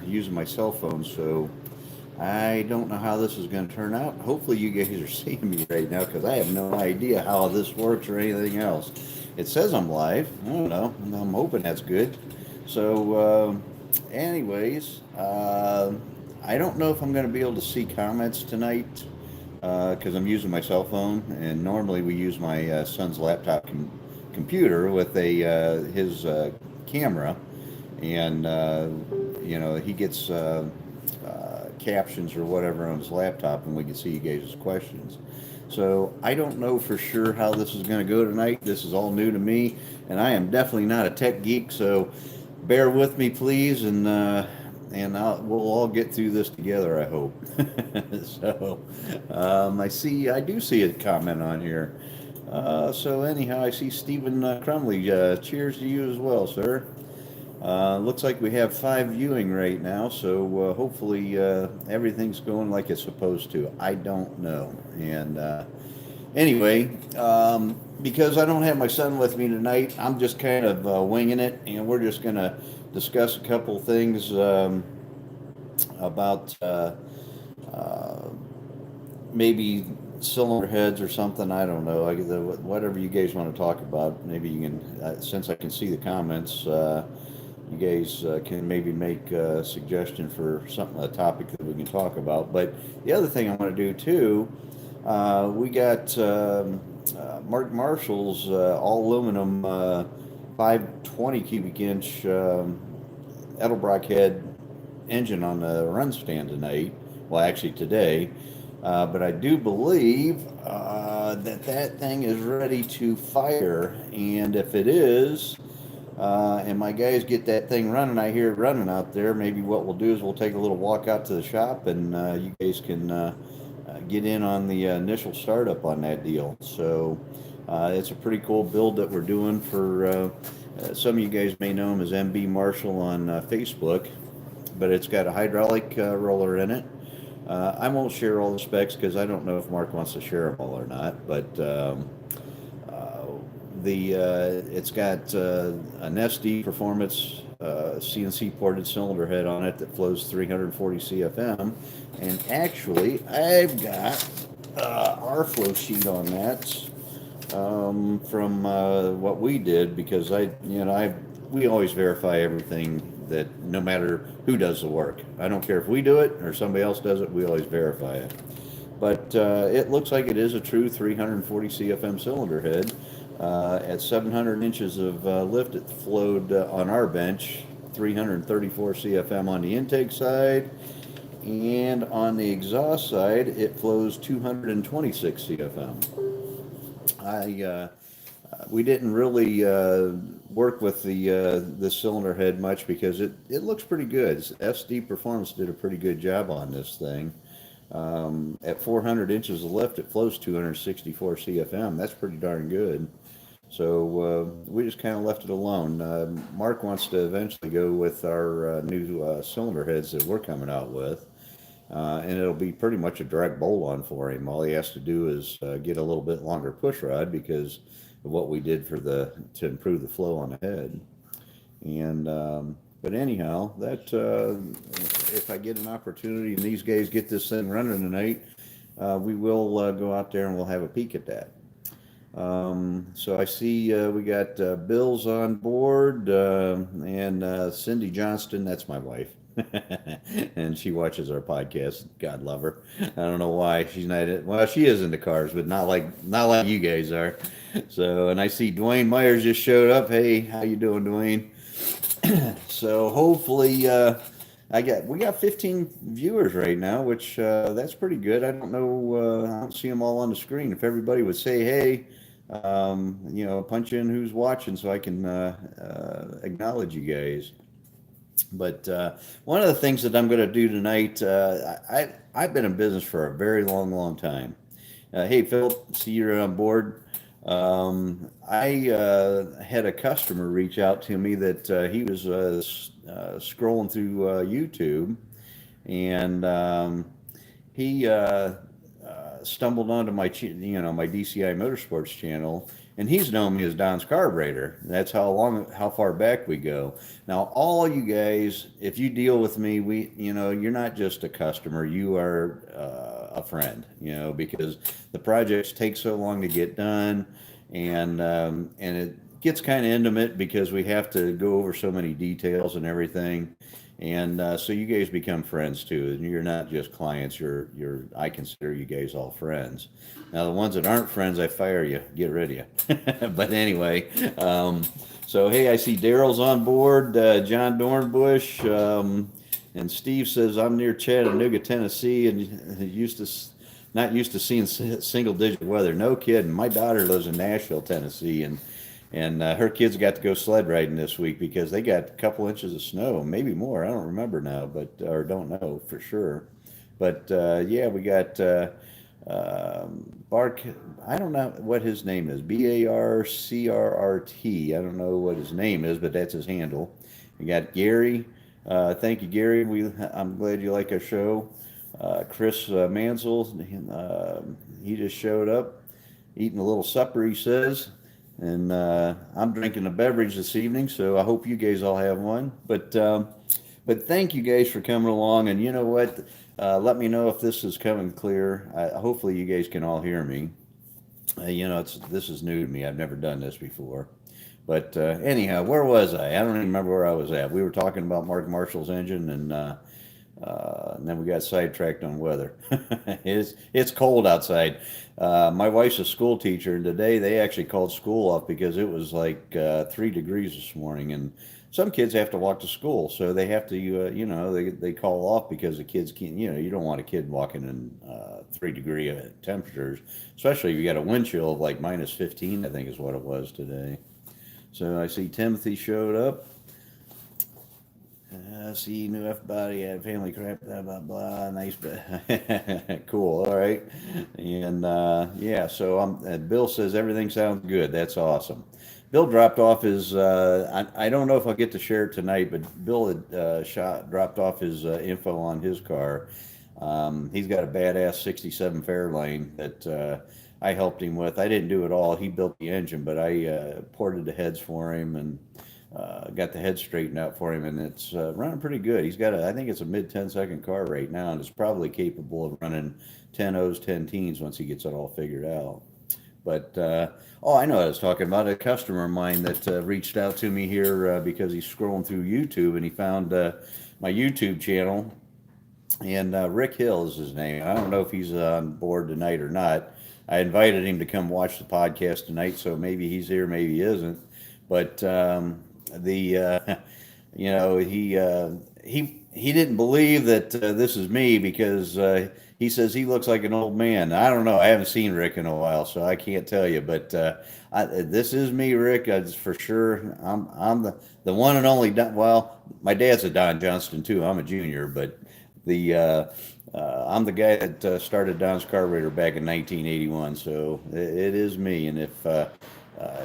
using my cell phone, so I don't know how this is going to turn out. Hopefully, you guys are seeing me right now because I have no idea how this works or anything else. It says I'm live. I don't know. I'm hoping that's good. Anyways, I don't know if I'm going to be able to see comments tonight because I'm using my cell phone, and normally we use my son's laptop computer with a his camera, and he gets captions or whatever on his laptop, and we can see you guys' questions. So I don't know for sure how this is going to go tonight. This is all new to me, and I am definitely not a tech geek. So bear with me, please, and we'll all get through this together, I hope. I do see a comment on here. So anyhow, I see Stephen Crumley. Cheers to you as well, sir. Looks like we have 5 viewing right now, so hopefully everything's going like it's supposed to. I don't know. And anyway, because I don't have my son with me tonight, I'm just kind of winging it, and we're just going to discuss a couple things about maybe cylinder heads or something. I don't know. Whatever you guys want to talk about. Maybe you can, since I can see the comments, you guys can maybe make a suggestion for something, a topic that we can talk about. But the other thing I want to do too, we got Mark Marshall's all aluminum 520 cubic inch Edelbrock head engine on the run stand tonight. Well, actually today. But I do believe that thing is ready to fire. And if it is, and my guys get that thing running, I hear it running out there, maybe what we'll do is we'll take a little walk out to the shop, and you guys can get in on the initial startup on that deal. So it's a pretty cool build that we're doing for some of you guys may know him as MB Marshall on Facebook, but it's got a hydraulic roller in it. I won't share all the specs because I don't know if Mark wants to share them all or not, but it's got an SD Performance CNC ported cylinder head on it that flows 340 CFM, and actually I've got our flow sheet on that from what we did, because we always verify everything, that no matter who does the work. I don't care if we do it or somebody else does it, we always verify it. But it looks like it is a true 340 CFM cylinder head. At 700 inches of lift, it flowed on our bench 334 CFM on the intake side, and on the exhaust side, it flows 226 CFM. We didn't really work with the cylinder head much because it looks pretty good. SD Performance did a pretty good job on this thing. At 400 inches of lift, it flows 264 CFM. That's pretty darn good. So we just kind of left it alone. Mark wants to eventually go with our new cylinder heads that we're coming out with. And it'll be pretty much a direct bolt-on for him. All he has to do is get a little bit longer push rod because of what we did to improve the flow on the head. And but anyhow, that if I get an opportunity and these guys get this thing running tonight, we will go out there and we'll have a peek at that. So I see we got Bill's on board and Cindy Johnston. That's my wife. And she watches our podcast. God love her. I don't know why she's not. Well, she is into cars, but not like you guys are. So, and I see Dwayne Myers just showed up. Hey, how you doing, Dwayne? So hopefully, we got 15 viewers right now, which that's pretty good. I don't know. I don't see them all on the screen. If everybody would say, hey, punch in who's watching so I can acknowledge you guys. But one of the things that I'm going to do tonight, I've been in business for a very long, long time. Hey, Phil, see you're on board. I had a customer reach out to me that he was scrolling through YouTube, and he stumbled onto my DCI Motorsports channel, and he's known me as Don's carburetor. That's how far back we go. Now, all you guys, if you deal with me, you're not just a customer, you are a friend, because the projects take so long to get done, and it gets kind of intimate because we have to go over so many details and everything. And so you guys become friends too, and you're not just clients. I consider you guys all friends. Now the ones that aren't friends, I fire you. Get rid of you. But anyway, so hey, I see Daryl's on board. John Dornbush, and Steve says I'm near Chattanooga, Tennessee, and not used to seeing single digit weather. No kidding. My daughter lives in Nashville, Tennessee, and her kids got to go sled riding this week because they got a couple inches of snow, maybe more. I don't remember now, or don't know for sure. But yeah, we got Bark. I don't know what his name is. Barcrrt. I don't know what his name is, but that's his handle. We got Gary. Thank you, Gary. I'm glad you like our show. Chris Mansell. He just showed up, eating a little supper, he says. And I'm drinking a beverage this evening, so I hope you guys all have one. But thank you guys for coming along. And you know what? Let me know if this is coming clear. Hopefully you guys can all hear me. This is new to me. I've never done this before. But anyhow, where was I? I don't even remember where I was at. We were talking about Mark Marshall's engine, and then we got sidetracked on weather. It's cold outside. My wife's a school teacher, and today they actually called school off because it was like 3 degrees this morning, and some kids have to walk to school, so they have to, they call off because the kids can't, you don't want a kid walking in 3-degree temperatures, especially if you got a wind chill of like minus 15, I think is what it was today. So I see Timothy showed up. See, new F-body, had family crap, blah, blah, blah, nice, cool, all right. And yeah, so Bill says everything sounds good. That's awesome. Bill dropped off his, I don't know if I'll get to share it tonight, but Bill had dropped off his info on his car. He's got a badass 67 Fairlane that I helped him with. I didn't do it all. He built the engine, but I ported the heads for him and got the head straightened out for him, and it's running pretty good. He's got I think it's a mid 10-second car right now, and it's probably capable of running 10 O's, 10 teens once he gets it all figured out. But, I know I was talking about a customer of mine that reached out to me here because he's scrolling through YouTube, and he found my YouTube channel, and Rick Hill is his name. I don't know if he's on board tonight or not. I invited him to come watch the podcast tonight, so maybe he's here, maybe he isn't. But he didn't believe that this is me because he says he looks like an old man. I don't know. I haven't seen Rick in a while, so I can't tell you. But this is me, Rick. For sure. I'm the one and only. Well, my dad's a Don Johnston too. I'm a junior, but I'm the guy that started Don's Carburetor back in 1981. So it is me. And if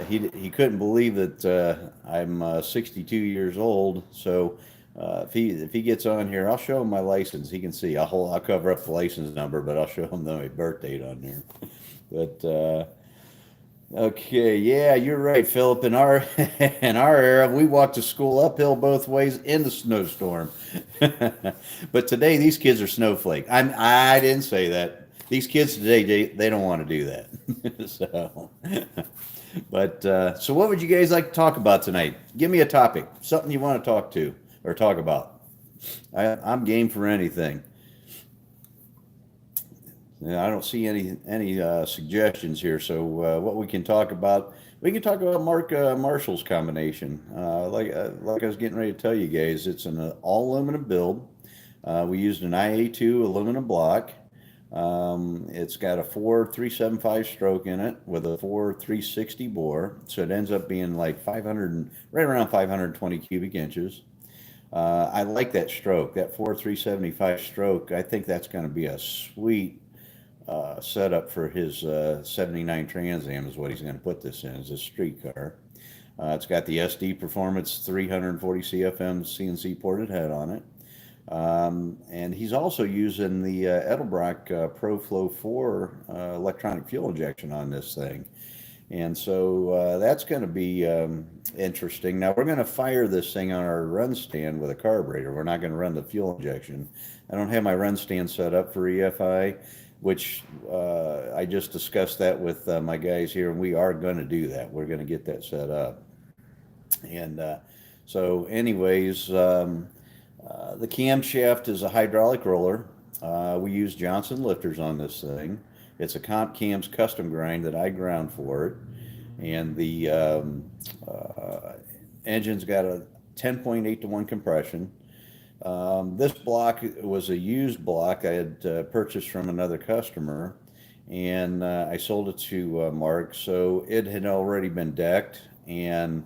he couldn't believe that I'm 62 years old. So if he gets on here, I'll show him my license. He can see. I'll cover up the license number, but I'll show him my birth date on there. But okay, yeah, you're right, Philip. In our era, we walked to school uphill both ways in the snowstorm. But today, these kids are snowflake. I didn't say that. These kids today, they don't want to do that. So. But so what would you guys like to talk about tonight? Give me a topic, something you want to talk about. I'm game for anything. I don't see any suggestions here. So what we can talk about Mark Marshall's combination. Like I was getting ready to tell you guys, it's an all aluminum build. We used an IA2 aluminum block. It's got a 4.375 stroke in it with a 4.360 bore, so it ends up being like right around 520 cubic inches. I like that stroke, that 4.375 stroke. I think that's going to be a sweet setup for his 79 Trans Am is what he's going to put this in as a street car. It's got the SD Performance 340 CFM CNC ported head on it. And he's also using the Edelbrock ProFlow 4 electronic fuel injection on this thing. And so that's going to be interesting. Now we're going to fire this thing on our run stand with a carburetor. We're not going to run the fuel injection. I don't have my run stand set up for EFI, which I just discussed that with my guys here, and we are going to do that. We're going to get that set up. And so, anyways, the camshaft is a hydraulic roller. We use Johnson lifters on this thing. It's a Comp Cams custom grind that I ground for it. And the engine's got a 10.8 to 1 compression. This block was a used block I had purchased from another customer, and I sold it to Mark. So it had already been decked, and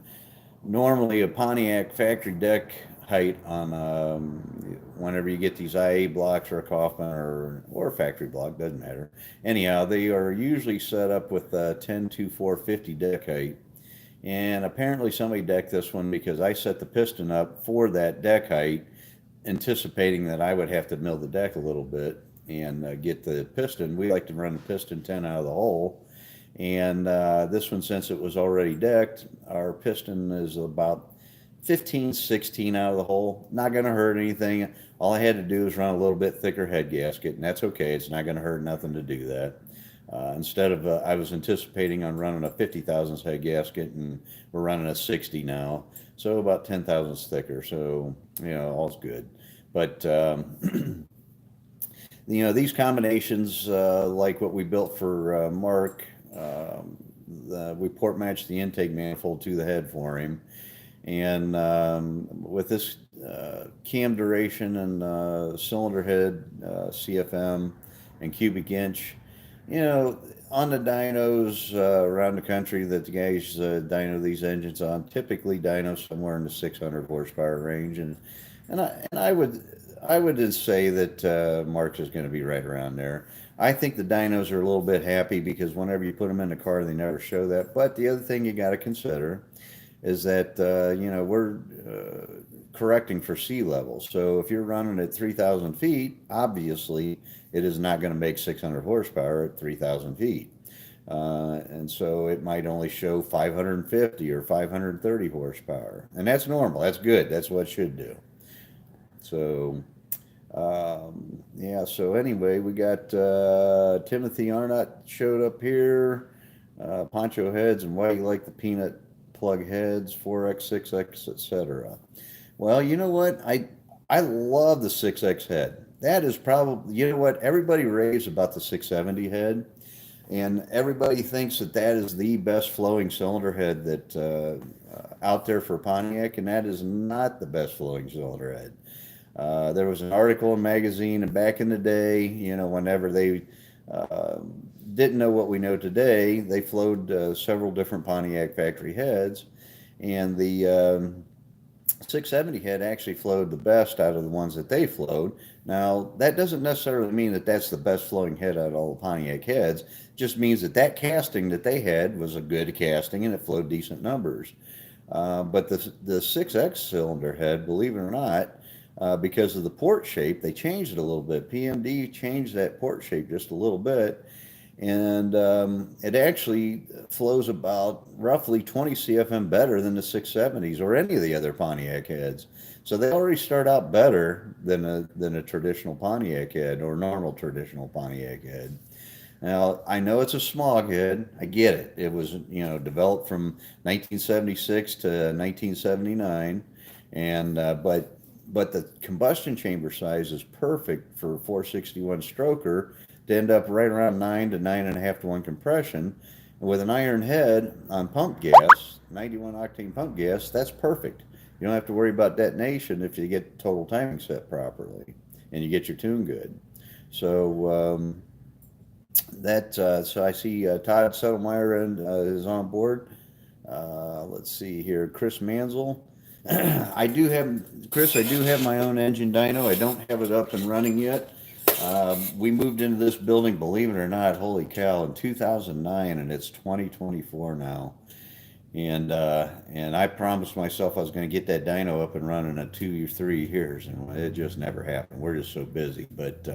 normally a Pontiac factory deck height on whenever you get these IA blocks or a Kaufman or a factory block, doesn't matter. Anyhow, they are usually set up with 10 to 450 deck height. And apparently somebody decked this one because I set the piston up for that deck height, anticipating that I would have to mill the deck a little bit and get the piston. We like to run the piston 10 out of the hole. And this one, since it was already decked, our piston is about 15, 16 out of the hole. Not going to hurt anything. All I had to do is run a little bit thicker head gasket, and that's okay. It's not going to hurt nothing to do that. Instead of, I was anticipating on running a 50 thousandths head gasket, and we're running a 60 now. So about 10 thousandths thicker. So, all's good. But, these combinations, like what we built for Mark, we port matched the intake manifold to the head for him. And with this cam duration and cylinder head, CFM, and cubic inch, on the dynos around the country that the guys dyno these engines on, typically dyno somewhere in the 600 horsepower range, and I would say that Mark's is going to be right around there. I think the dynos are a little bit happy because whenever you put them in the car, they never show that. But the other thing you got to consider is that we're correcting for sea level. So if you're running at 3,000 feet, obviously it is not going to make 600 horsepower at 3,000 feet. And so it might only show 550 or 530 horsepower. And that's normal. That's good. That's what it should do. So, so anyway, we got Timothy Arnott showed up here, poncho heads, and why you like the peanut plug heads, 4X, 6X, etc. Well, you know what? I love the 6X head. That is probably, everybody raves about the 670 head, and everybody thinks that is the best flowing cylinder head that out there for Pontiac, and that is not the best flowing cylinder head. There was an article in a magazine, and back in the day, whenever they didn't know what we know today, they flowed several different Pontiac factory heads, and the 670 head actually flowed the best out of the ones that they flowed. Now, that doesn't necessarily mean that that's the best flowing head out of all the Pontiac heads. It just means that casting that they had was a good casting, and it flowed decent numbers. But the 6X cylinder head, believe it or not, because of the port shape, they changed it a little bit. PMD changed that port shape just a little bit, and it actually flows about roughly 20 CFM better than the 670s or any of the other Pontiac heads. So they already start out better than a traditional Pontiac head or normal traditional Pontiac head. Now, I know it's a smog head. I get it. It was, developed from 1976 to 1979, and but the combustion chamber size is perfect for a 461 stroker to end up right around 9 to 9.5 to 1 compression. And with an iron head on pump gas, 91 octane pump gas, that's perfect. You don't have to worry about detonation if you get total timing set properly and you get your tune good. So so I see Todd Settlemeyer is on board. Let's see here, Chris Mansell. I do have my own engine dyno. I don't have it up and running yet. We moved into this building, believe it or not, holy cow, in 2009, and it's 2024 now. And I promised myself I was going to get that dyno up and running in 2 or 3 years, and it just never happened. We're just so busy. But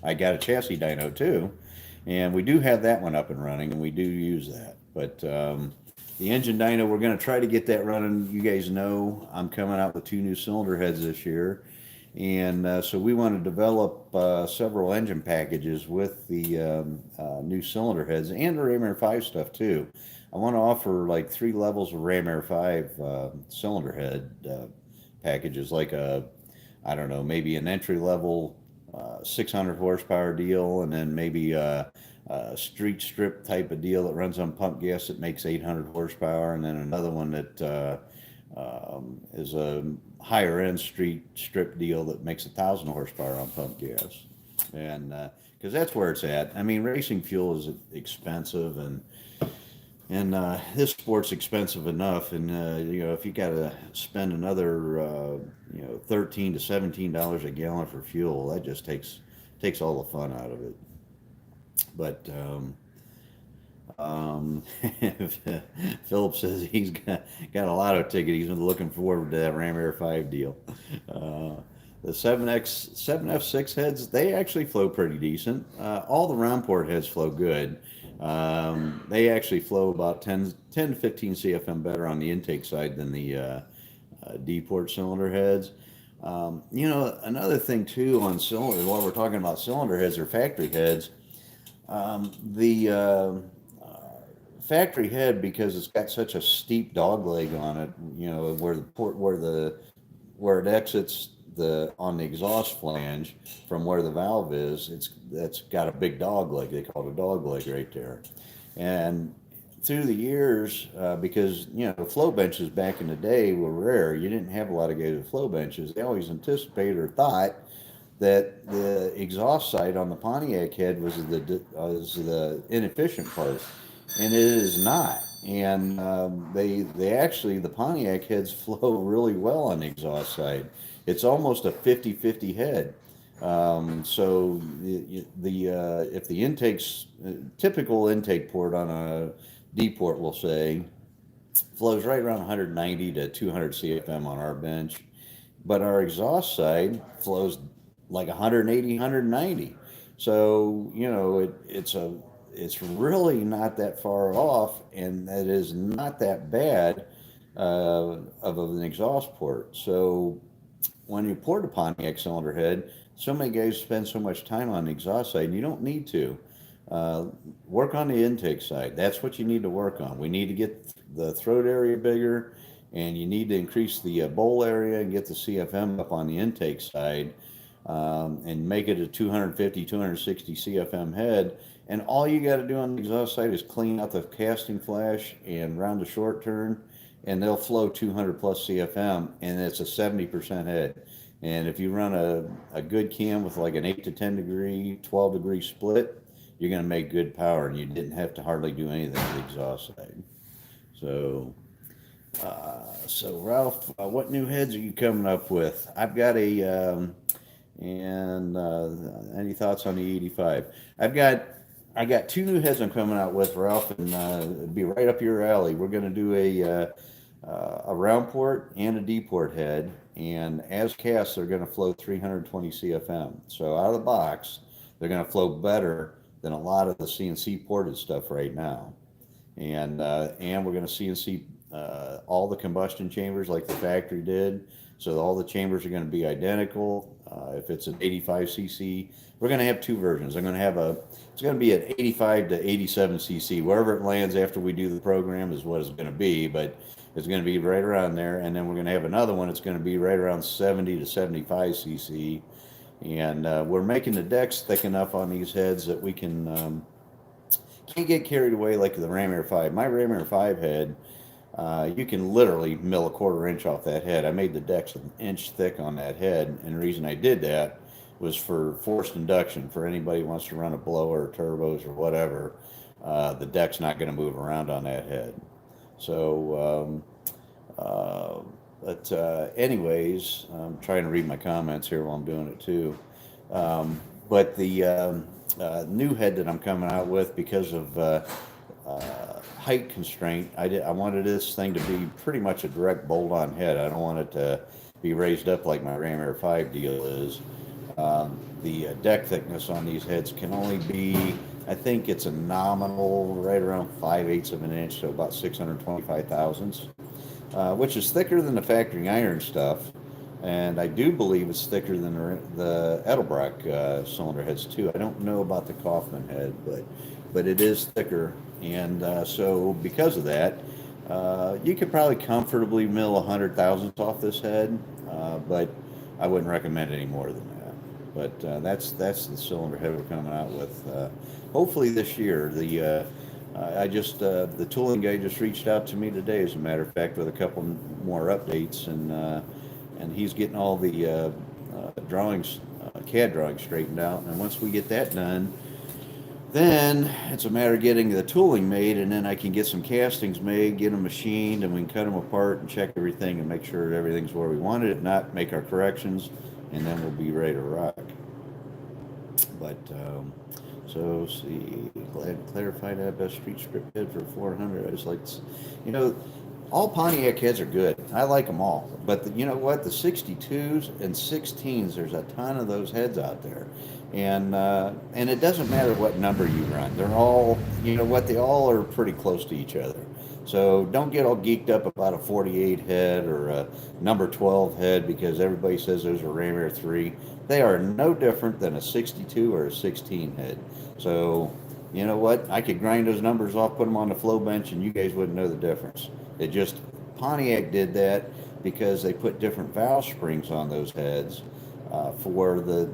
I got a chassis dyno too, and we do have that one up and running, and we do use that. But the engine dyno, we're going to try to get that running. You guys know I'm coming out with 2 new cylinder heads this year. And so we want to develop several engine packages with the new cylinder heads and the Ram Air 5 stuff too. I want to offer like 3 levels of Ram Air 5 cylinder head packages, like I don't know, maybe an entry level 600 horsepower deal, and then maybe a street strip type of deal that runs on pump gas that makes 800 horsepower, and then another one that is a higher end street strip deal that makes 1,000 horsepower on pump gas. And because that's where it's at. I mean, racing fuel is expensive, and this sport's expensive enough. And if you got to spend another $13 to $17 a gallon for fuel, that just takes all the fun out of it. But Philip says he's got a lotto ticket. He's been looking forward to that Ram Air 5 deal. The 7F6 heads, they actually flow pretty decent. All the round port heads flow good. They actually flow about 10 to 15 CFM better on the intake side than the D-port cylinder heads. Another thing too on cylinder, while we're talking about cylinder heads or factory heads, the factory head, because it's got such a steep dog leg on it, where the port, where it exits on the exhaust flange from where the valve is, that's got a big dog leg. They call it a dog leg right there. And through the years, because flow benches back in the day were rare, you didn't have a lot of guys with flow benches. They always anticipated or thought that the exhaust side on the Pontiac head was the inefficient part, and it is not. And they actually, the Pontiac heads flow really well on the exhaust side. It's almost a 50-50 head. So if the intakes, typical intake port on a D port, we'll say, flows right around 190 to 200 CFM on our bench, but our exhaust side flows like 180, 190. So it's really not that far off, and that is not that bad of an exhaust port. So when you port a Pontiac cylinder head, so many guys spend so much time on the exhaust side, and you don't need to. Work on the intake side. That's what you need to work on. We need to get the throat area bigger, and you need to increase the bowl area and get the CFM up on the intake side, and make it a 250, 260 CFM head. And all you got to do on the exhaust side is clean out the casting flash and round the short turn, and they'll flow 200 plus CFM, and it's a 70% head. And if you run a good cam with like an 8 to 10 degree, 12 degree split, you're going to make good power, and you didn't have to hardly do anything on the exhaust side. So Ralph, what new heads are you coming up with? I've got any thoughts on the 85? I got 2 new heads I'm coming out with, Ralph, and it'd be right up your alley. We're going to do a round port and a D port head, and as cast, they're going to flow 320 CFM. So out of the box, they're going to flow better than a lot of the CNC ported stuff right now. And we're going to CNC all the combustion chambers like the factory did. So all the chambers are going to be identical. If it's an 85 cc, we're going to have 2 versions. It's going to be an 85 to 87 cc. Wherever it lands after we do the program is what it's going to be, but it's going to be right around there. And then we're going to have another one. It's going to be right around 70 to 75 cc. And we're making the decks thick enough on these heads that we can't get carried away like the Ram Air 5. My Ram Air 5 head, you can literally mill a 1/4 inch off that head. I made the decks 1 inch thick on that head, and the reason I did that was for forced induction. For anybody who wants to run a blower or turbos or whatever, the deck's not going to move around on that head. So, anyways, I'm trying to read my comments here while I'm doing it too. But the new head that I'm coming out with, because of height constraint, I wanted this thing to be pretty much a direct bolt-on head. I don't want it to be raised up like my Ram Air 5 deal is. The deck thickness on these heads can only be I think it's a nominal right around 5/8 of an inch, so about 625 thousandths, which is thicker than the factory iron stuff. And I do believe it's thicker than the Edelbrock cylinder heads too. I don't know about the Kaufman head, but it is thicker. And so because of that, you could probably comfortably mill 100 thousandths off this head, but I wouldn't recommend any more than that. But that's the cylinder head we're coming out with. Hopefully this year. The tooling guy just reached out to me today, as a matter of fact, with a couple more updates, and he's getting all the drawings, CAD drawings straightened out. And once we get that done, then it's a matter of getting the tooling made, and then I can get some castings made, get them machined, and we can cut them apart and check everything and make sure everything's where we want it. If not, make our corrections, and then we'll be ready to rock. But so see, glad to clarify that best street strip head for 400. I just like, you know, all Pontiac heads are good. I like them all. But you know what? The 62s and 16s, there's a ton of those heads out there. And it doesn't matter what number you run. They're all, you know what? They all are pretty close to each other. So don't get all geeked up about a 48 head or a number 12 head because everybody says those are Ram Air 3. They are no different than a 62 or a 16 head. So, you know what? I could grind those numbers off, put them on the flow bench, and you guys wouldn't know the difference. It just, Pontiac did that because they put different valve springs on those heads for the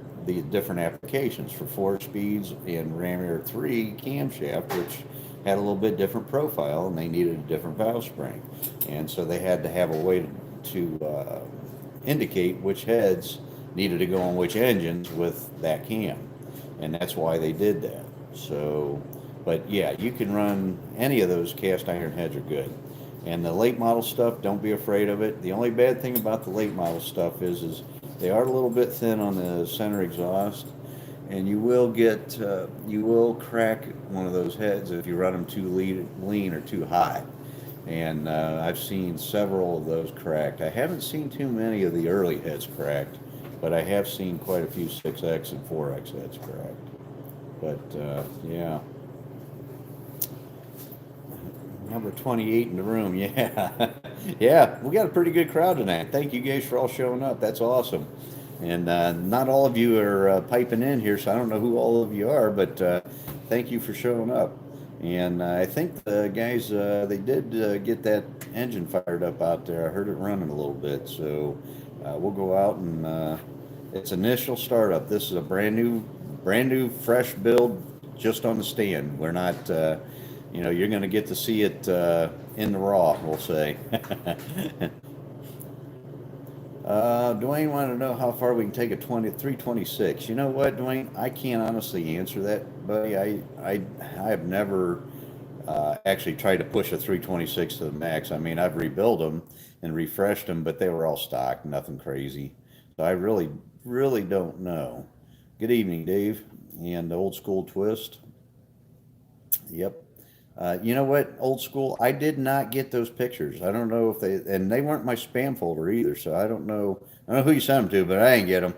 different applications for 4 speeds and Ram Air 3 camshaft, which had a little bit different profile, and they needed a different valve spring. And so they had to have a way to indicate which heads needed to go on which engines with that cam. And that's why they did that. So, but yeah, you can run any of those cast iron heads are good. And the late model stuff, don't be afraid of it. The only bad thing about the late model stuff is they are a little bit thin on the center exhaust, and you will crack one of those heads if you run them too lean or too high. And I've seen several of those cracked. I haven't seen too many of the early heads cracked, but I have seen quite a few 6X and 4X heads cracked. But yeah. Number 28 in the room, yeah. Yeah, we got a pretty good crowd tonight. Thank you guys for all showing up. That's awesome. And not all of you are piping in here, so I don't know who all of you are, but thank you for showing up. And I think the guys, they did get that engine fired up out there. I heard it running a little bit, so we'll go out and it's initial startup. This is a brand new, fresh build just on the stand. We're not, you're going to get to see it in the raw, we'll say. Dwayne wanted to know how far we can take a 326. You know what, Dwayne? I can't honestly answer that, buddy. I have never actually tried to push a 326 to the max. I mean, I've rebuilt them and refreshed them, but they were all stock, nothing crazy. So I really don't know. Good evening, Dave, and the old school twist. Yep. You know what, old school? I did not get those pictures. I don't know if and they weren't my spam folder either. So I don't know. I don't know who you sent them to, but I ain't get them.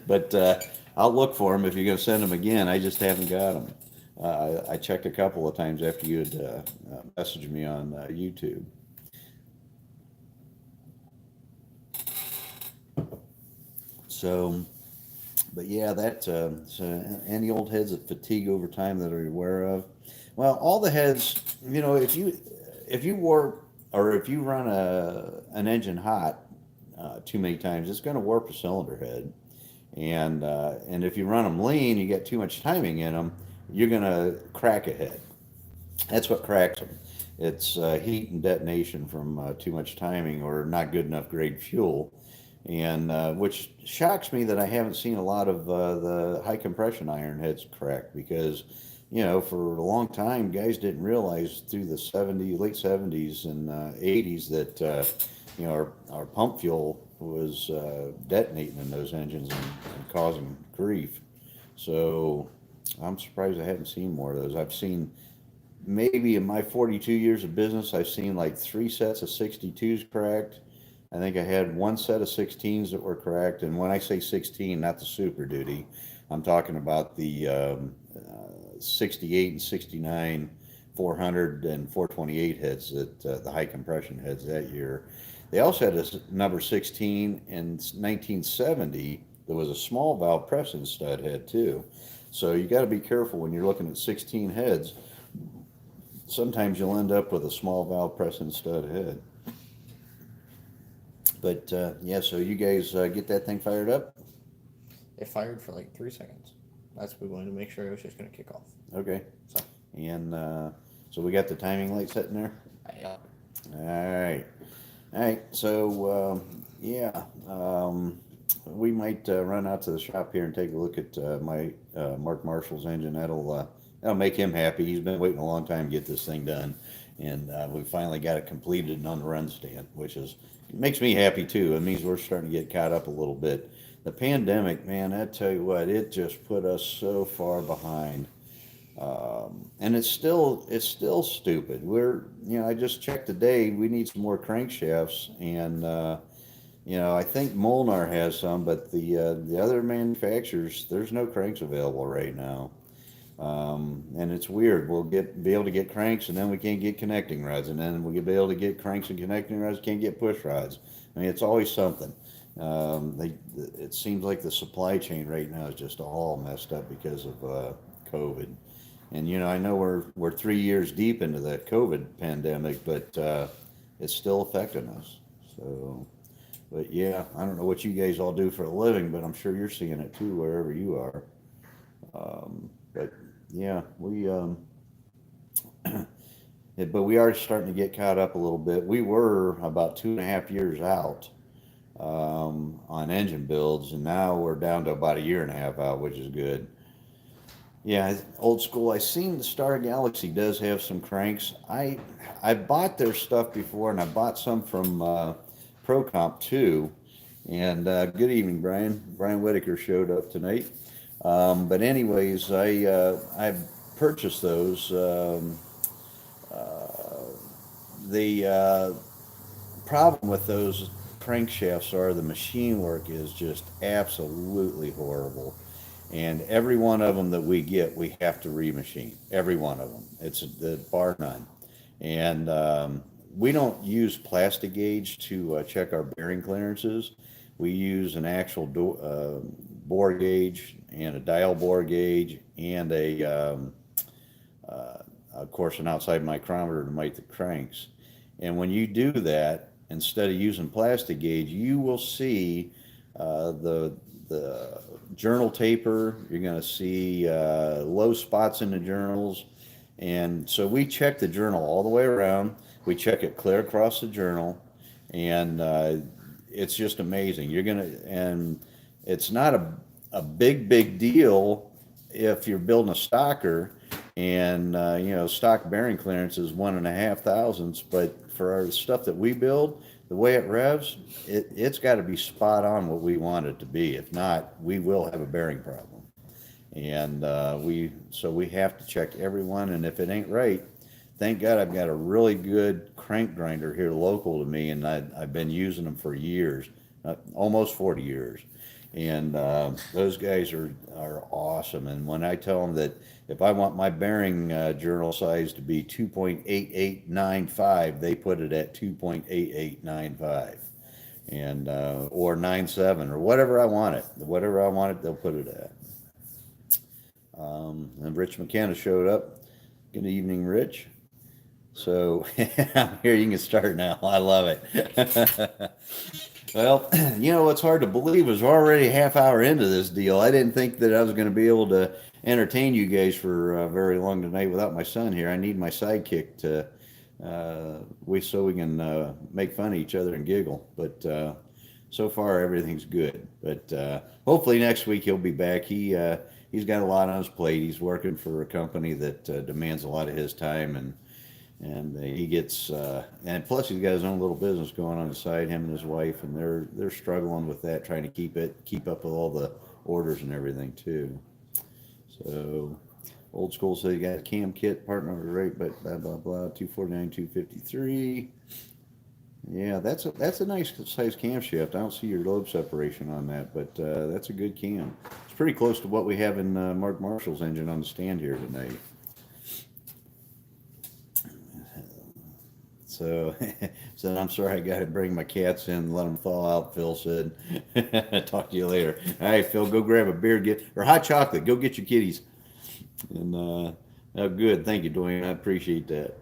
But I'll look for them if you're going to send them again. I just haven't got them. I checked a couple of times after you had messaged me on YouTube. So, but yeah, so any old heads that fatigue over time that are aware of. Well, all the heads, if you warp or if you run an engine hot too many times, it's going to warp a cylinder head, and if you run them lean, you get too much timing in them, you're going to crack a head. That's what cracks them. It's heat and detonation from too much timing or not good enough grade fuel, and which shocks me that I haven't seen a lot of the high compression iron heads crack because for a long time, guys didn't realize through the late 70s and 80s that, our pump fuel was detonating in those engines and causing grief. So I'm surprised I haven't seen more of those. I've seen maybe in my 42 years of business, I've seen like 3 sets of 62s cracked. I think I had 1 set of 16s that were cracked. And when I say 16, not the Super Duty, I'm talking about the 68 and 69 400 and 428 heads that the high compression heads that year. They also had a number 16 in 1970. There was a small valve pressing stud head too. So you got to be careful when you're looking at 16 heads. Sometimes you'll end up with a small valve pressing stud head. But yeah, so you guys get that thing fired up? It fired for like 3 seconds. That's what we wanted to make sure it was just going to kick off. Okay. So, And so we got the timing light set in there? yeah. All right. All right. So, yeah, we might run out to the shop here and take a look at my Mark Marshall's engine. That'll make him happy. He's been waiting a long time to get this thing done. And we finally got it completed and on the run stand, which makes me happy too. It means we're starting to get caught up a little bit. The pandemic, man, I tell you what, it just put us so far behind. And it's still stupid. I just checked today. We need some more crankshafts, and I think Molnar has some, but the other manufacturers, there's no cranks available right now. And it's weird. We'll be able to get cranks, and then we can't get connecting rods, and then we'll be able to get cranks and connecting rods, can't get push rods. I mean, it's always something. It seems like the supply chain right now is just all messed up because of COVID. And I know we're 3 years deep into the COVID pandemic, but it's still affecting us. So, but yeah, I don't know what you guys all do for a living, but I'm sure you're seeing it too wherever you are. But yeah, but we are starting to get caught up a little bit. We were about 2.5 years out on engine builds, and now we're down to about a year and a half out, which is good. Yeah, old school. I seen the Star Galaxy does have some cranks. I bought their stuff before, and I bought some from ProComp too. And good evening, Brian. Brian Whitaker showed up tonight. But anyways, I purchased those. The problem with those crankshafts are the machine work is just absolutely horrible. And every one of them that we get, we have to remachine. Every one of them. It's the bar none. And we don't use plastic gauge to check our bearing clearances. We use an actual bore gauge and a dial bore gauge and of course, an outside micrometer to make the cranks. And when you do that, instead of using plastic gauge, you will see the journal taper. You're going to see low spots in the journals. And so we check the journal all the way around. We check it clear across the journal. And it's just amazing. And it's not a big deal if you're building a stocker and, stock bearing clearance is 1.5 thousandths. But for our stuff that we build, the way it revs, it's got to be spot on what we want it to be. If not, we will have a bearing problem. And we have to check every one. And if it ain't right, thank God I've got a really good crank grinder here local to me, and I've been using them for years, almost 40 years. And those guys are awesome. And when I tell them that if I want my bearing journal size to be 2.8895, they put it at 2.8895, and or 97 or whatever I want it. Whatever I want it, they'll put it at. And Rich McKenna showed up. Good evening, Rich. So I'm here. You can start now. I love it. Well, what's hard to believe is we're already a half hour into this deal. I didn't think that I was going to be able to entertain you guys for very long tonight without my son here. I need my sidekick to so we can make fun of each other and giggle. But so far everything's good. But hopefully next week he'll be back. He's got a lot on his plate. He's working for a company that demands a lot of his time, and he gets and plus he's got his own little business going on the side, him and his wife, and they're struggling with that, trying to keep up with all the orders and everything too. So old school says you got a cam kit, part number right, but blah blah blah, 249 253. Yeah, that's a nice size camshaft. I don't see your lobe separation on that, but that's a good cam. It's pretty close to what we have in Mark Marshall's engine on the stand here tonight. So, so I'm sorry I got to bring my cats in and let them thaw out, Phil said. Talk to you later. All right, Phil, go grab a beer, or hot chocolate. Go get your kitties. And, oh, good. Thank you, Dwayne. I appreciate that.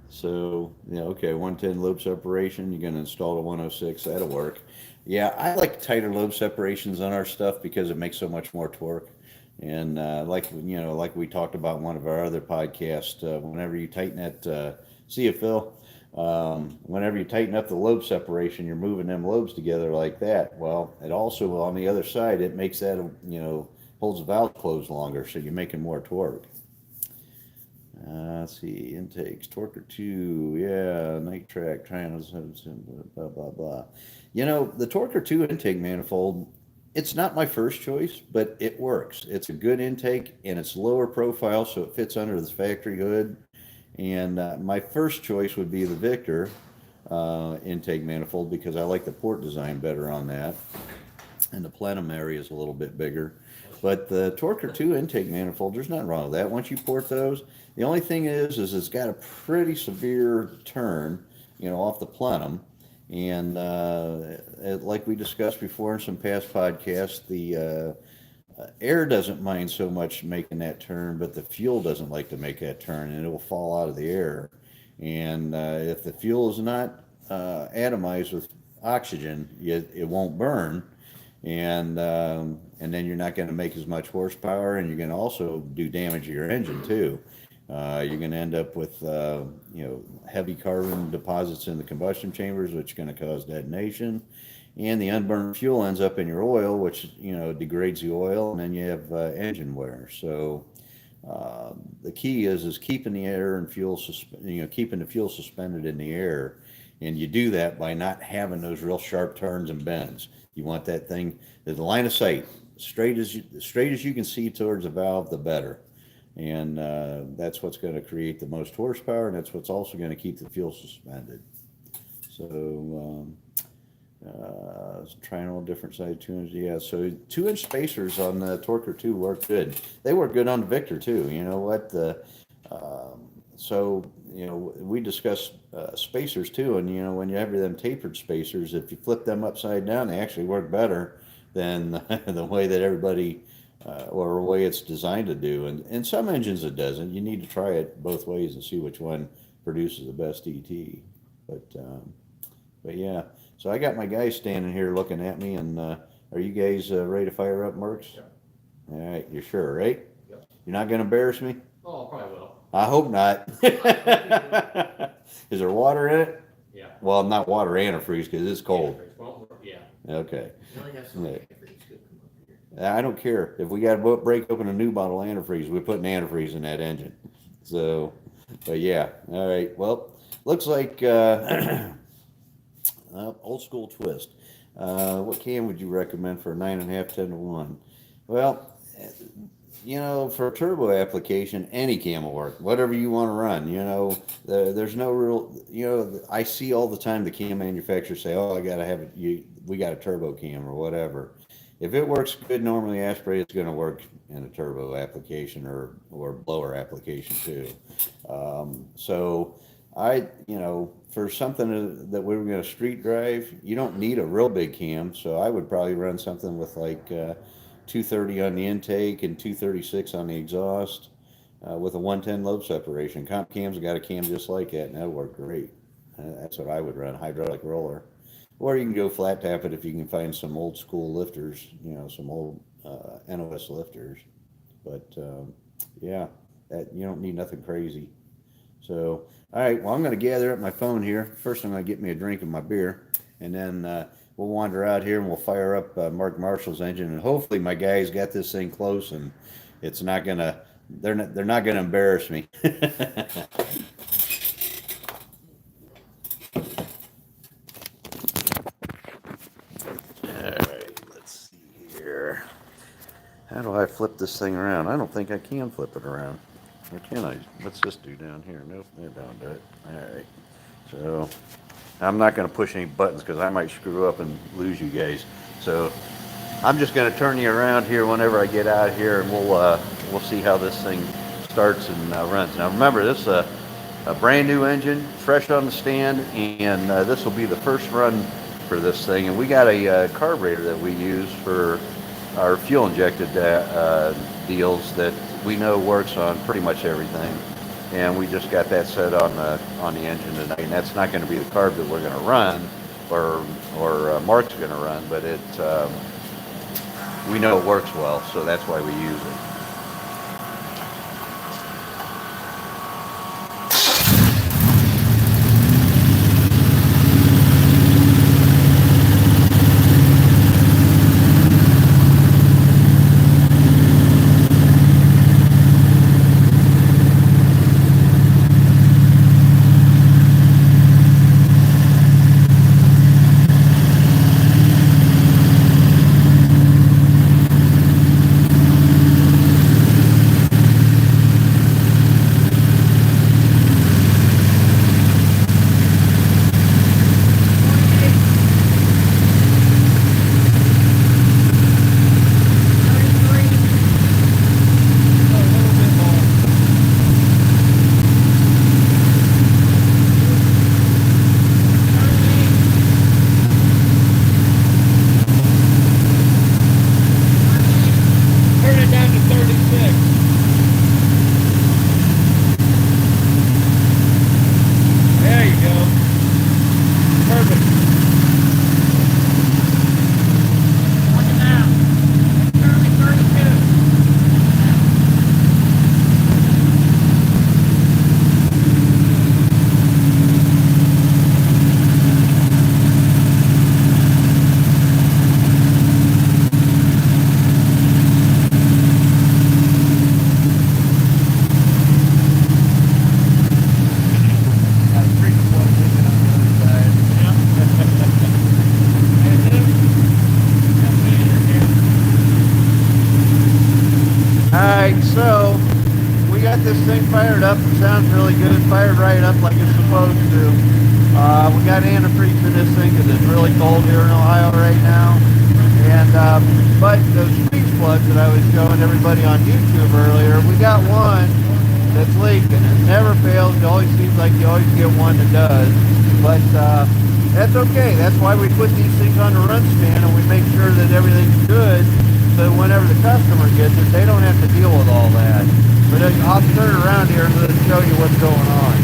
So, yeah, okay, 110 lobe separation. You're going to install a 106. That'll work. Yeah, I like tighter lobe separations on our stuff because it makes so much more torque. And like we talked about in one of our other podcasts, whenever you tighten that, see you, Phil. Whenever you tighten up the lobe separation, you're moving them lobes together like that. Well, it also, on the other side, it makes that, holds the valve closed longer, so you're making more torque. Let's see, intakes, Torquer 2, yeah, night track, triangles, blah, blah, blah. The Torquer 2 intake manifold, it's not my first choice, but it works. It's a good intake, and it's lower profile, so it fits under the factory hood. And my first choice would be the Victor intake manifold because I like the port design better on that. And the plenum area is a little bit bigger. But the Torquer 2 intake manifold, there's nothing wrong with that. Once you port those, the only thing is it's got a pretty severe turn, off the plenum. And like we discussed before in some past podcasts, the air doesn't mind so much making that turn, but the fuel doesn't like to make that turn, and it will fall out of the air. And if the fuel is not atomized with oxygen, it won't burn. And then you're not going to make as much horsepower, and you're going to also do damage to your engine too. You're going to end up with heavy carbon deposits in the combustion chambers, which is going to cause detonation, and the unburned fuel ends up in your oil, which degrades the oil, and then you have engine wear. So the key is keeping the air and fuel keeping the fuel suspended in the air, and you do that by not having those real sharp turns and bends. You want that thing, the line of sight, straight as you can see towards the valve, the better. And that's what's going to create the most horsepower, and that's what's also going to keep the fuel suspended. So trying all different size 2-inch. Yeah, so 2-inch spacers on the Torquer 2 work good. They work good on the Victor too. You know what? We discussed spacers too, and when you have them tapered spacers, if you flip them upside down, they actually work better than the way that everybody or the way it's designed to do. And in some engines it doesn't. You need to try it both ways and see which one produces the best ET. But yeah, so I got my guys standing here looking at me, and are you guys ready to fire up, Mercs? Yeah. All right, you're sure, right? Yep. You're not going to embarrass me? Oh, probably will. I hope not. Is there water in it? Yeah. Well, not water, antifreeze, because it's cold. Well, yeah. Okay. You only have some Yeah. antifreeze to come up here. I don't care. If we got to break open a new bottle of antifreeze, we're putting antifreeze in that engine. So, but yeah. All right. Well, looks like old school twist. What cam would you recommend for a 9.5, 10 to 1? Well, for a turbo application, any cam will work. Whatever you want to run, there's no real, I see all the time the cam manufacturers say, "Oh, I got to have it. We got a turbo cam or whatever." If it works good normally aspirate, it's going to work in a turbo application or blower application too. So for something that we were going to street drive, you don't need a real big cam. So I would probably run something with like 230 on the intake and 236 on the exhaust with a 110 lobe separation. Comp cams got a cam just like that, and that'll work great. That's what I would run, hydraulic roller. Or you can go flat tap it if you can find some old school lifters, some old NOS lifters. But yeah, you don't need nothing crazy. So, all right, well, I'm going to gather up my phone here. First, I'm going to get me a drink of my beer, and then we'll wander out here and we'll fire up Mark Marshall's engine, and hopefully my guys got this thing close, and it's not going to, they're not going to embarrass me. How do I flip this thing around? I don't think I can flip it around. Or can I? What's this do down here? Nope, that don't do it. All right. So I'm not going to push any buttons because I might screw up and lose you guys. So I'm just going to turn you around here whenever I get out here, and we'll see how this thing starts and runs. Now remember, this is a brand new engine, fresh on the stand, and this will be the first run for this thing. And we got a carburetor that we use for our fuel injected deals that we know works on pretty much everything. And we just got that set on the engine tonight. And that's not going to be the carb that we're going to run, or Mark's going to run, but we know it works well, so that's why we use it. So we got this thing fired up. It sounds really good. Fired right up like it's supposed to. We got antifreeze in this thing because it's really cold here in Ohio right now. And but those speech plugs that I was showing everybody on YouTube earlier, we got one that's leaking. It never fails. It always seems like you always get one that does. But that's okay. That's why we put these things on the run stand and we make sure that everything's good. So whenever the customer gets it, they don't have to deal with all that. But I'll turn around here and show you what's going on.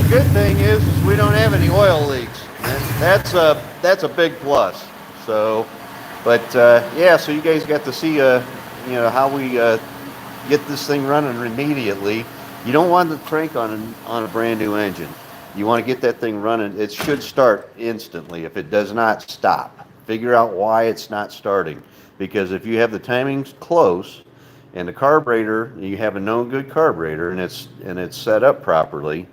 Good thing is we don't have any oil leaks. That's a big plus. So, but yeah, so you guys got to see how we get this thing running immediately. You don't want to crank on a brand new engine. You want to get that thing running. It should start instantly. If it does not, stop. Figure out why it's not starting. Because if you have the timings close and the carburetor, you have a known good carburetor and it's set up properly,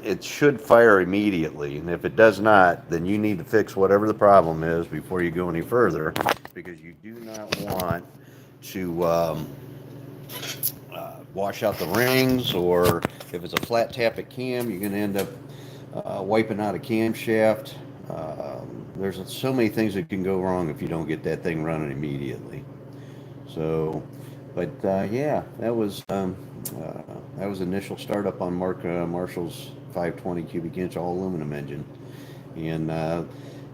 it should fire immediately. And if it does not, then you need to fix whatever the problem is before you go any further, because you do not want to wash out the rings, or if it's a flat tappet cam, you're going to end up wiping out a camshaft. There's so many things that can go wrong if you don't get that thing running immediately. So, but yeah, that was initial startup on Marshall's 520 cubic inch all aluminum engine, and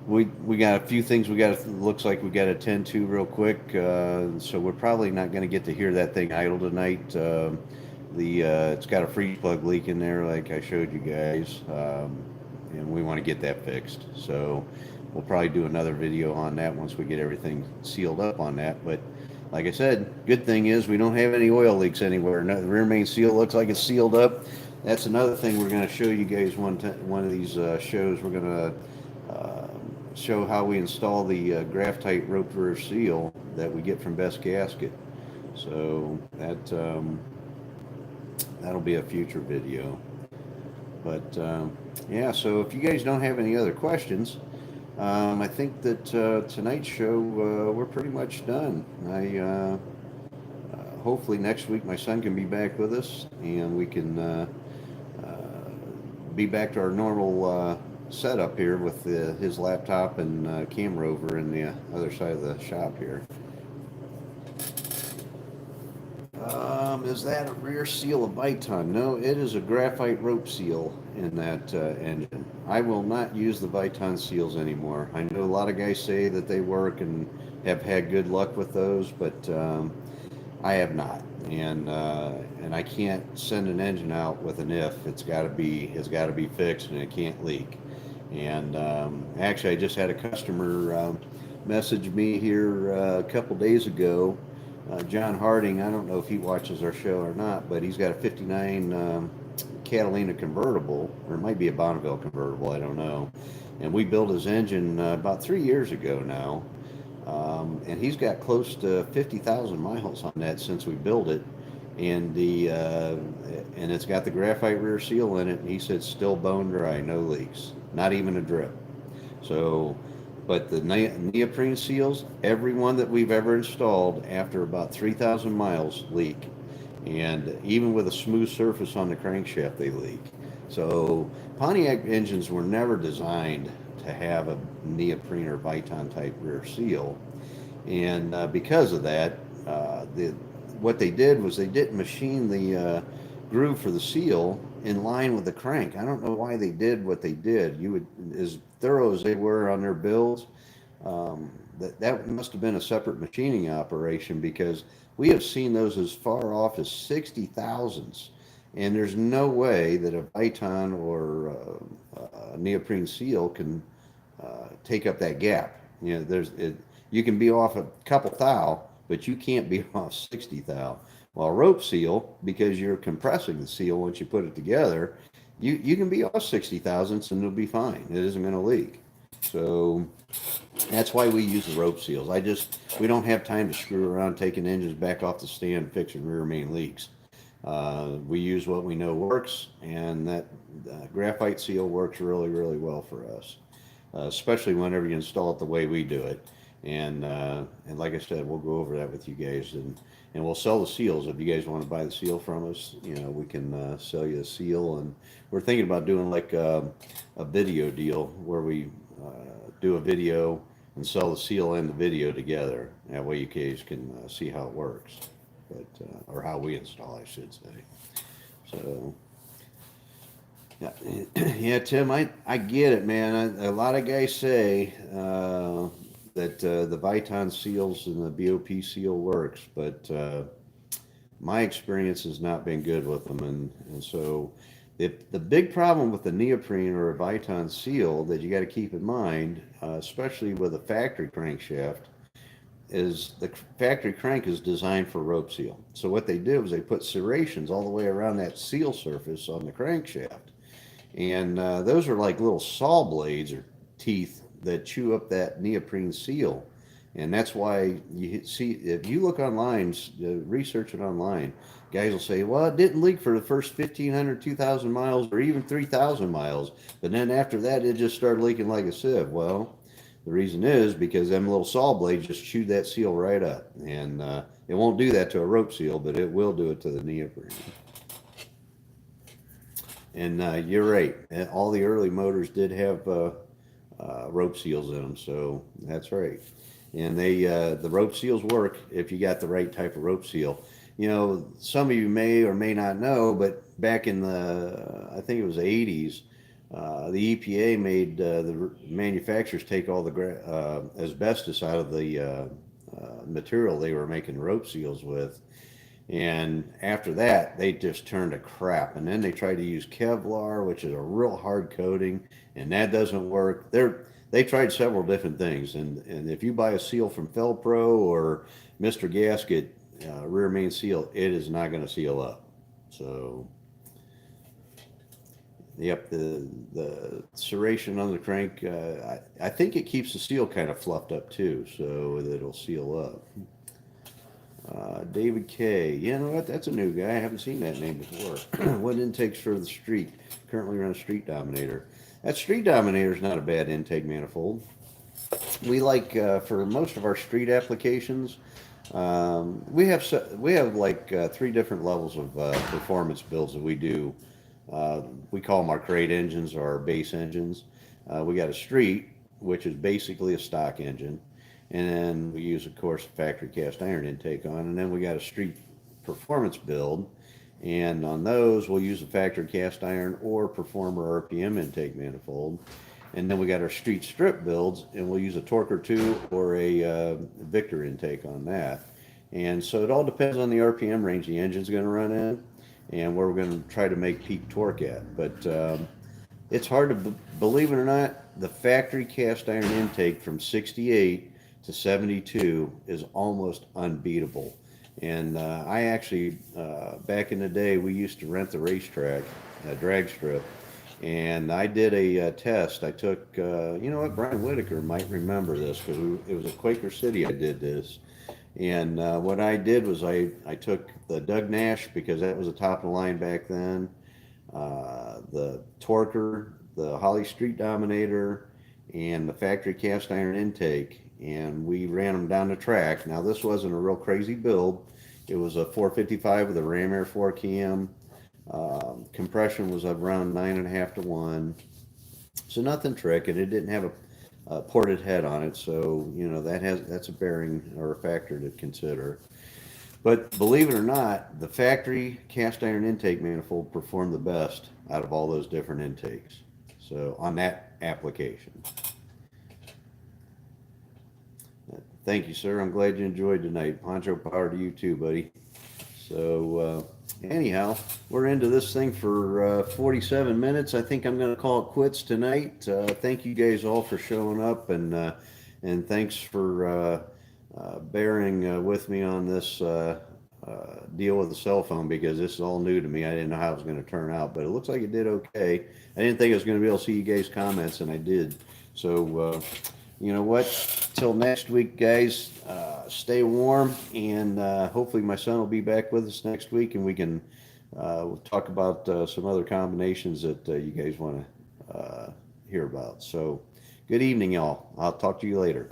we got a few things looks like we got to attend to real quick. So we're probably not going to get to hear that thing idle tonight. It's got a freeze plug leak in there, like I showed you guys, and we want to get that fixed. So we'll probably do another video on that once we get everything sealed up on that. But like I said, good thing is we don't have any oil leaks anywhere. No, the rear main seal looks like it's sealed up. That's another thing we're going to show you guys one of these shows. We're going to show how we install the graphite rope rear seal that we get from Best Gasket. So that'll be a future video. But yeah, so if you guys don't have any other questions, I think that tonight's show we're pretty much done. Hopefully next week my son can be back with us and we can be back to our normal setup here with his laptop and camera over in the other side of the shop here. Is that a rear seal of Viton? No, it is a graphite rope seal in that engine. I will not use the Viton seals anymore. I know a lot of guys say that they work and have had good luck with those, but I have not. And I can't send an engine out with an if. It's got to be fixed and it can't leak. And actually, I just had a customer message me here a couple days ago. John Harding, I don't know if he watches our show or not, but he's got a 59 Catalina convertible, or it might be a Bonneville convertible, I don't know. And we built his engine about 3 years ago now. And he's got close to 50,000 miles on that since we built it. And and it's got the graphite rear seal in it, and he said still bone dry, no leaks, not even a drip. So, but the neoprene seals, every one that we've ever installed after about 3,000 miles leak. And even with a smooth surface on the crankshaft, they leak. So Pontiac engines were never designed to have a neoprene or Viton type rear seal. And because of that, what they did was they didn't machine the groove for the seal in line with the crank. I don't know why they did what they did. You would, as thorough as they were on their builds, that must have been a separate machining operation, because we have seen those as far off as 60 thousandths. And there's no way that a Viton or a neoprene seal can take up that gap. You know, you can be off a couple thou, but you can't be off 60 thou. While rope seal, because you're compressing the seal once you put it together, you can be off 60 thousandths and it'll be fine. It isn't going to leak. So that's why we use the rope seals. We don't have time to screw around taking engines back off the stand fixing rear main leaks. We use what we know works, and that graphite seal works really, really well for us, especially whenever you install it the way we do it. And like I said, we'll go over that with you guys, and we'll sell the seals. If you guys want to buy the seal from us, you know, we can sell you a seal. And we're thinking about doing like a video deal where we do a video and sell the seal and the video together. That way you guys can see how it works, but or how we install, I should say. So yeah, yeah, Tim, I get it, man. A lot of guys say that the Viton seals and the BOP seal works, but my experience has not been good with them. And so the big problem with the neoprene or a Viton seal that you got to keep in mind, especially with a factory crankshaft, is the factory crank is designed for rope seal. So what they do is they put serrations all the way around that seal surface on the crankshaft. And those are like little saw blades or teeth that chew up that neoprene seal. And that's why you see, if you look online, research it online, guys will say, well, it didn't leak for the first 1,500, 2,000 miles, or even 3,000 miles. But then after that, it just started leaking like a sieve. Well, the reason is because them little saw blades just chewed that seal right up. And it won't do that to a rope seal, but it will do it to the neoprene. And you're right. All the early motors did have rope seals in them, so that's right. And the rope seals work if you got the right type of rope seal. You know, some of you may or may not know, but back in I think it was the 80s, the EPA made the manufacturers take all the asbestos out of the material they were making rope seals with. And after that, they just turned to crap. And then they tried to use Kevlar, which is a real hard coating, and that doesn't work. they tried several different things, and if you buy a seal from Felpro or Mr. Gasket rear main seal, it is not going to seal up. So, yep, the serration on the crank, I think it keeps the seal kind of fluffed up too, so that it'll seal up. David K. You know what? That's a new guy. I haven't seen that name before. What intakes for the Street? Currently run a Street Dominator. That Street Dominator is not a bad intake manifold. We like for most of our street applications, we have like 3 different levels of performance builds that we do. We call them our crate engines or our base engines. We got a street, which is basically a stock engine. And then we use, of course, factory cast iron intake on. And then we got a street performance build. And on those, we'll use a factory cast iron or performer RPM intake manifold. And then we got our street strip builds, and we'll use a Torque 2 or a Victor intake on that. And so it all depends on the RPM range the engine's going to run in and where we're going to try to make peak torque at. But it's hard to believe it or not, the factory cast iron intake from 68 to 72 is almost unbeatable. And I actually, back in the day, we used to rent the racetrack, a drag strip, and I did a test. I took, you know what, Brian Whitaker might remember this because it was at Quaker City I did this. And what I did was I took the Doug Nash, because that was the top of the line back then, the Torquer, the Holly Street Dominator, and the factory cast iron intake, and we ran them down the track. Now this wasn't a real crazy build. It was a 455 with a Ram Air 4 cam. Compression was around 9.5 to 1, so nothing trick, and it didn't have a ported head on it, so you know that's a bearing or a factor to consider. But believe it or not, the factory cast iron intake manifold performed the best out of all those different intakes. So on that application. Thank you, sir. I'm glad you enjoyed tonight. Poncho, power to you too, buddy. So anyhow, we're into this thing for 47 minutes. I think I'm going to call it quits tonight. Thank you guys all for showing up, and thanks for bearing with me on this deal with the cell phone, because this is all new to me. I didn't know how it was going to turn out, but it looks like it did okay. I didn't think I was going to be able to see you guys' comments, and I did. So you know what? Till next week, guys, stay warm, and hopefully my son will be back with us next week, and we can we'll talk about some other combinations that you guys want to hear about. So good evening, y'all. I'll talk to you later.